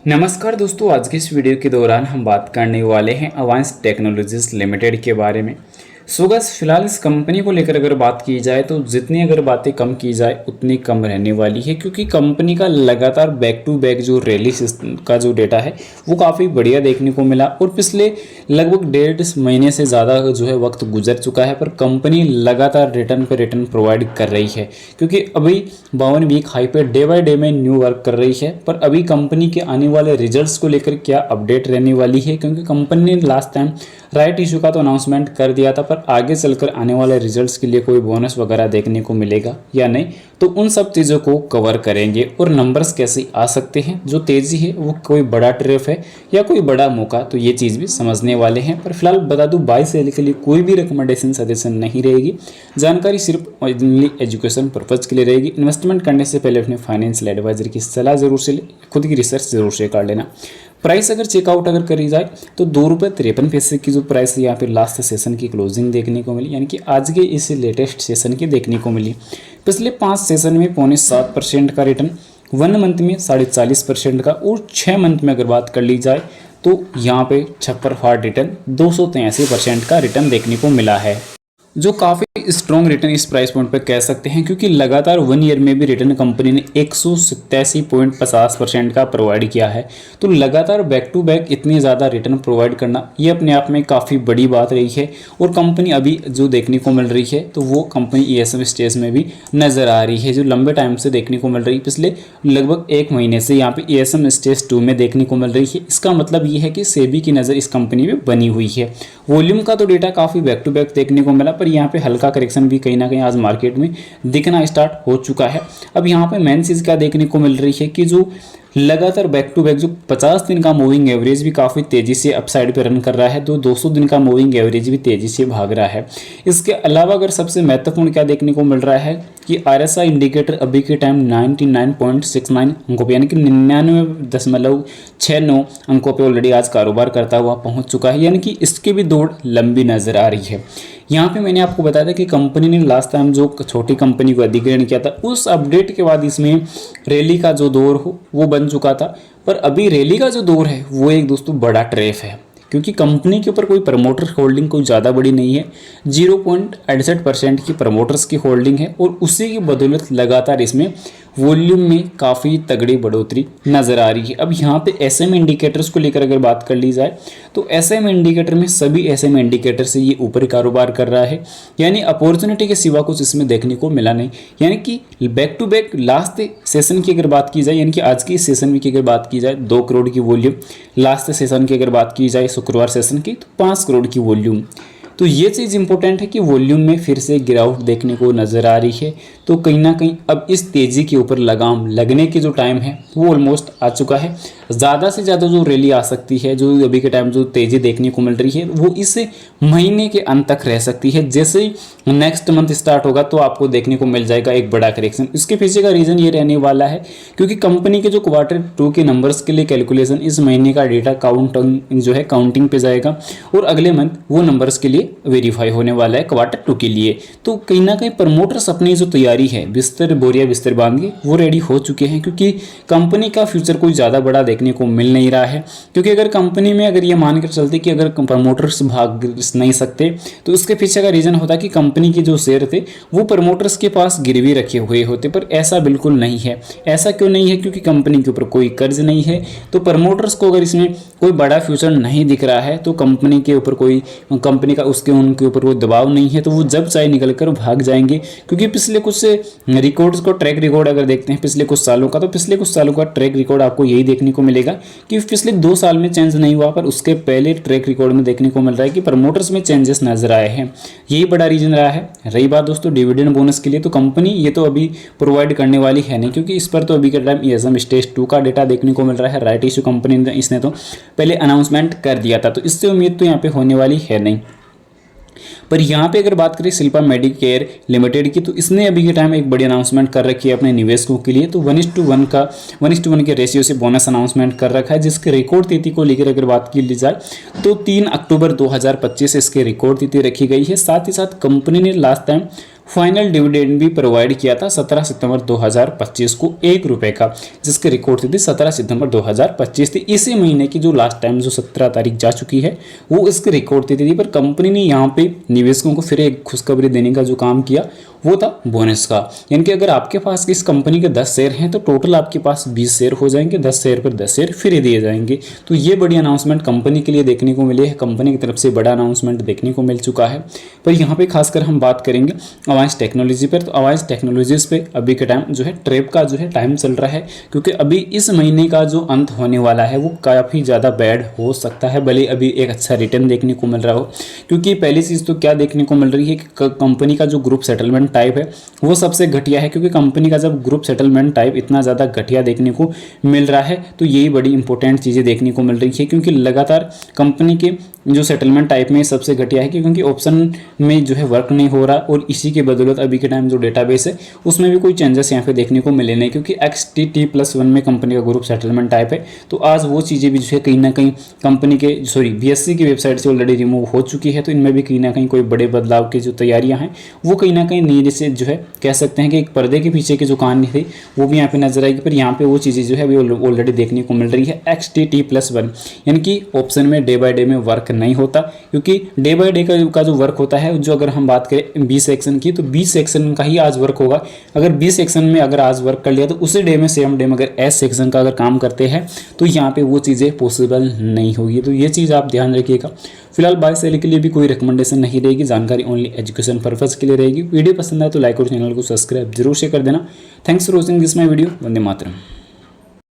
नमस्कार दोस्तों, आज की इस वीडियो के दौरान हम बात करने वाले हैं अवांस टेक्नोलॉजीज लिमिटेड के बारे में। सो गाइस, फिलहाल इस कंपनी को लेकर अगर बात की जाए तो जितनी अगर बातें कम की जाए उतनी कम रहने वाली है, क्योंकि कंपनी का लगातार बैक टू बैक जो रैली का जो डेटा है वो काफ़ी बढ़िया देखने को मिला और पिछले लगभग 1.5 महीने से ज़्यादा जो है वक्त गुजर चुका है, पर कंपनी लगातार रिटर्न पर रिटर्न प्रोवाइड कर रही है, क्योंकि अभी 52 वीक हाई पे डे बाय डे में न्यू वर्क कर रही है। पर अभी कंपनी के आने वाले रिजल्ट्स को लेकर क्या अपडेट रहने वाली है, क्योंकि कंपनी ने लास्ट टाइम राइट इशू का तो अनाउंसमेंट कर दिया था, पर आगे चलकर आने वाले रिजल्ट्स के लिए कोई बोनस वगैरह देखने को मिलेगा या नहीं, तो उन सब चीज़ों को कवर करेंगे और नंबर्स कैसे आ सकते हैं, जो तेज़ी है वो कोई बड़ा ट्रेफ है या कोई बड़ा मौका, तो ये चीज़ भी समझने वाले हैं। पर फिलहाल बता दूं, बाय सेल के लिए कोई भी रिकमेंडेशन सजेशन नहीं रहेगी, जानकारी सिर्फ एजुकेशन पर्पज़ के लिए रहेगी। इन्वेस्टमेंट करने से पहले अपने फाइनेंशियल एडवाइजर की सलाह जरूर से ले, खुद की रिसर्च जरूर से कर लेना। प्राइस अगर चेकआउट अगर करी जाए तो ₹2.53 की जो प्राइस यहाँ पे लास्ट सेशन की क्लोजिंग देखने को मिली, यानी कि आज के इस लेटेस्ट सेशन की देखने को मिली। पिछले 5 सेशन में 0.7% का रिटर्न, 1 मंथ में 40.5% का और 6 मंथ में अगर बात कर ली जाए तो यहाँ पे छप्पर फाड़ रिटर्न 283% का रिटर्न देखने को मिला है, जो काफ़ी स्ट्रॉन्ग रिटर्न इस प्राइस पॉइंट पर कह सकते हैं, क्योंकि लगातार 1 ईयर में भी रिटर्न कंपनी ने 187.50% का प्रोवाइड किया है। तो लगातार बैक टू बैक इतनी ज़्यादा रिटर्न प्रोवाइड करना ये अपने आप में काफ़ी बड़ी बात रही है। और कंपनी अभी जो देखने को मिल रही है तो वो कंपनी ESM स्टेज में भी नज़र आ रही है, जो लंबे टाइम से देखने को मिल रही है। पिछले लगभग 1 महीने से यहाँ पे ESM स्टेज 2 में देखने को मिल रही है। इसका मतलब ये है कि सेबी की नज़र इस कंपनी में बनी हुई है। वॉल्यूम का तो डेटा काफ़ी बैक टू बैक देखने को मिला, पर यहाँ पे हल्का करेक्शन भी कहीं ना कहीं आज मार्केट में दिखना स्टार्ट हो चुका है। अब यहाँ पे मेन चीज़ क्या देखने को मिल रही है कि जो लगातार बैक टू बैक जो 50 दिन का मूविंग एवरेज भी काफ़ी तेज़ी से अपसाइड पे रन कर रहा है, तो 200 दिन का मूविंग एवरेज भी तेज़ी से भाग रहा है। इसके अलावा अगर सबसे महत्वपूर्ण क्या देखने को मिल रहा है कि RSI इंडिकेटर अभी के टाइम 99.69 अंकों पे, यानी कि 99.69 अंकों पे ऑलरेडी आज कारोबार करता हुआ पहुंच चुका है, यानी कि इसकी भी दौड़ लंबी नजर आ रही है। यहाँ पे मैंने आपको बताया था कि कंपनी ने लास्ट टाइम जो छोटी कंपनी को अधिग्रहण किया था, उस अपडेट के बाद इसमें रैली का जो दौर हो वो बन चुका था। पर अभी रैली का जो दौर है वो एक दोस्तों बड़ा ट्रेफ है, क्योंकि कंपनी के ऊपर कोई प्रमोटर होल्डिंग कोई ज़्यादा बड़ी नहीं है। 0.68% की प्रमोटर्स की होल्डिंग है और उसी की बदौलत लगातार इसमें वॉल्यूम में काफ़ी तगड़ी बढ़ोतरी नज़र आ रही है। अब यहाँ पे SM इंडिकेटर्स को लेकर अगर बात कर ली जाए तो SM इंडिकेटर में सभी SM इंडिकेटर से ये ऊपर कारोबार कर रहा है, यानी अपॉर्चुनिटी के सिवा कुछ इसमें देखने को मिला नहीं। यानी कि back to back last session की अगर बात की जाए, यानी कि आज की सेशन की अगर बात की जाए 2 करोड़ की वॉल्यूम, लास्ट सेशन की अगर बात की जाए शुक्रवार सेशन की तो 5 करोड़ की वॉल्यूम। तो ये चीज़ इंपॉर्टेंट है कि वॉल्यूम में फिर से गिरावट देखने को नज़र आ रही है। तो कहीं ना कहीं अब इस तेज़ी के ऊपर लगाम लगने के जो टाइम है वो ऑलमोस्ट आ चुका है। ज़्यादा से ज़्यादा जो रैली आ सकती है, जो अभी के टाइम जो तेज़ी देखने को मिल रही है, वो इस महीने के अंत तक रह सकती है। जैसे ही नेक्स्ट मंथ स्टार्ट होगा तो आपको देखने को मिल जाएगा एक बड़ा करेक्शन। इसके पीछे का रीज़न ये रहने वाला है क्योंकि कंपनी के जो Q2 के नंबर्स के लिए कैलकुलेशन, इस महीने का डेटा काउंटिंग पे जाएगा और अगले मंथ वो नंबर्स के लिए वेरीफाई होने वाला है Q2 के लिए। तो कहीं ना कहीं प्रमोटर्स अपनी जो तैयारी है बोरिया बिस्तर बांध के वो रेडी हो चुके हैं, क्योंकि कंपनी का फ्यूचर कोई ज़्यादा बड़ा देखने को मिल नहीं रहा है। क्योंकि अगर कंपनी में अगर ये मान कर चलते कि अगर प्रमोटर्स भाग नहीं सकते तो उसके पीछे का रीज़न होता कि कंपनी के जो शेयर थे वो प्रमोटर्स के पास गिरवी रखे हुए होते, पर ऐसा बिल्कुल नहीं है। ऐसा क्यों नहीं है? क्योंकि कंपनी के ऊपर कोई कर्ज नहीं है। तो प्रमोटर्स को अगर इसमें कोई बड़ा फ्यूचर नहीं दिख रहा है तो कंपनी के ऊपर कोई कंपनी का उनके ऊपर कोई दबाव नहीं है, तो वो जब चाहे निकल कर भाग जाएंगे। क्योंकि पिछले कुछ रिकॉर्ड्स को ट्रैक रिकॉर्ड अगर देखते हैं पिछले कुछ सालों का, तो पिछले कुछ सालों का ट्रैक रिकॉर्ड आपको यही देखने को मिलेगा कि पिछले 2 साल में चेंज नहीं हुआ, पर उसके पहले ट्रैक रिकॉर्ड में देखने को मिल रहा है कि प्रमोटर्स में चेंजेस नजर आए हैं। यही बड़ा रीजन रहा है। रही बात दोस्तों डिविडेंड बोनस के लिए, तो कंपनी ये तो अभी प्रोवाइड करने वाली है नहीं, क्योंकि इस पर तो अभी के टाइम ESM स्टेज 2 का डेटा देखने को मिल रहा है। राइट इशू कंपनी ने इसने तो पहले अनाउंसमेंट कर दिया था, तो इससे उम्मीद तो यहाँ पे होने वाली है नहीं। पर यहाँ पे अगर बात करें शिल्पा मेडिकेयर लिमिटेड की, तो इसने अभी के टाइम एक बड़ी अनाउंसमेंट कर रखी है अपने निवेशकों के लिए। तो 1:1 के रेशियो से बोनस अनाउंसमेंट कर रखा है, जिसके रिकॉर्ड तिथि को लेकर अगर बात की जाए तो 3 अक्टूबर 2025 इसके रिकॉर्ड तिथि रखी गई है। साथ ही साथ कंपनी ने लास्ट टाइम फाइनल डिविडेंड भी प्रोवाइड किया था 17 सितंबर 2025 को ₹1 का, जिसकी रिकॉर्ड तिथि 17 सितंबर 2025 थी। इसी महीने की जो लास्ट टाइम जो 17 तारीख जा चुकी है वो इसकी रिकॉर्ड तिथि थी, पर कंपनी ने यहाँ पे निवेशकों को फिर एक खुशखबरी देने का जो काम किया वो था बोनस का। यानी कि अगर आपके पास इस कंपनी के 10 शेयर हैं तो टोटल आपके पास 20 शेयर हो जाएंगे, 10 शेयर पर 10 शेयर फ्री दिए जाएंगे। तो ये बड़ी अनाउंसमेंट कंपनी के लिए देखने को मिली है, कंपनी की तरफ से बड़ा अनाउंसमेंट देखने को मिल चुका है। पर यहाँ पे खासकर हम बात करेंगे अवांश टेक्नोलॉजी पर। तो अवांश टेक्नोलॉजीज पे अभी के टाइम जो है ट्रेप का जो है टाइम चल रहा है, क्योंकि अभी इस महीने का जो अंत होने वाला है वो काफ़ी ज़्यादा बैड हो सकता है, भले अभी एक अच्छा रिटर्न देखने को मिल रहा हो। क्योंकि पहली चीज़ तो क्या देखने को मिल रही है कि कंपनी का जो ग्रुप सेटलमेंट टाइप है वो सबसे घटिया है, क्योंकि कंपनी का जब ग्रुप सेटलमेंट टाइप इतना ज़्यादा घटिया देखने को मिल रहा है तो यही बड़ी इंपॉर्टेंट चीज़ें देखने को मिल रही है। क्योंकि लगातार कंपनी के जो सेटलमेंट टाइप में सबसे घटिया है, क्योंकि ऑप्शन में जो है वर्क नहीं हो रहा, और इसी के बदौलत अभी के टाइम जो डेटाबेस है उसमें भी कोई चेंजेस यहाँ पे देखने को मिले नहीं, क्योंकि XTT+1 में कंपनी का ग्रुप सेटलमेंट टाइप है। तो आज वो चीज़ें भी जो है कहीं ना कहीं कंपनी के BSE की वेबसाइट से ऑलरेडी रिमूव हो चुकी है। तो इनमें भी कहीं ना कहीं कोई बड़े बदलाव की जो तैयारियाँ हैं वो कहीं ना कहीं नीचे से जो है कह सकते हैं कि एक पर्दे के पीछे की जो कहानी थी वो भी यहाँ पे नजर आएगी। पर यहाँ पे वो चीज़ें जो है अभी ऑलरेडी देखने को मिल रही है। XTT+1 यानी कि ऑप्शन में डे बाय डे में वर्क नहीं होता, क्योंकि डे बाय डे का जो वर्क होता है, जो अगर हम बात करें B सेक्शन की तो B सेक्शन का ही आज वर्क होगा। अगर B सेक्शन में अगर आज वर्क कर लिया तो उसी डे में सेम डे में अगर S सेक्शन का अगर काम करते हैं तो यहाँ पे वो चीज़ें पॉसिबल नहीं होगी। तो ये चीज़ आप ध्यान रखिएगा। फिलहाल बाय सेल के लिए भी कोई रिकमेंडेशन नहीं रहेगी, जानकारी ओनली एजुकेशन पर्पज के लिए रहेगी। वीडियो पसंद आए तो लाइक और चैनल को सब्सक्राइब जरूर से कर देना। Thanks for watching this my video. Vande Mataram.